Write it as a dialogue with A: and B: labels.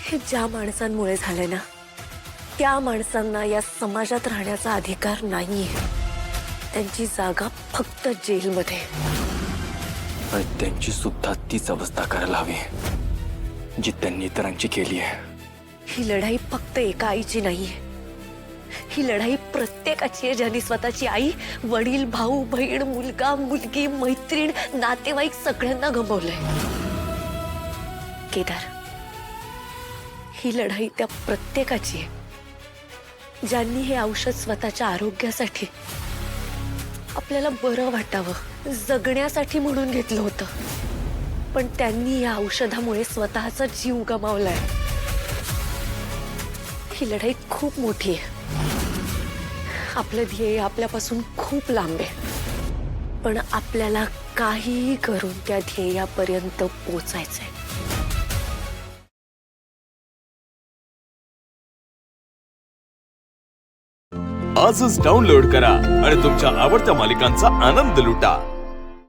A: हे ज्या माणसांमुळे झाले ना, त्या माणसांना या समाजात राहण्याचा अधिकार नाहीये. त्यांची जागा फक्त जेलमध्ये.
B: आणि त्यांची सुद्धा तीच अवस्था करायला हवी जी त्यांनी इतरांची केली आहे.
A: ही लढाई फक्त एका आईची नाहीये. ही लढाई प्रत्येकाची आहे ज्यांनी स्वतःची आई, वडील, भाऊ, बहीण, मुलगा, मुलगी, मैत्रीण, नातेवाईक सगळ्यांना गमावलंय. केदार, ही लढाई त्या प्रत्येकाची आहे ज्यांनी हे औषध स्वतःच्या आरोग्यासाठी, आपल्याला बरं वाटावं, जगण्यासाठी म्हणून घेतलं होतं. पण त्यांनी या औषधामुळे स्वतःचा जीव गमावलाय. ही लढाई खूप मोठी आहे. आपलं ध्येय आपल्यापासून खूप लांब आहे, पण आपल्याला काहीही करून त्या ध्येयापर्यंत पोहोचायचंय.
C: आजच डाउनलोड करा आणि तुमच्या आवडत्या मालिकांचा आनंद लुटा.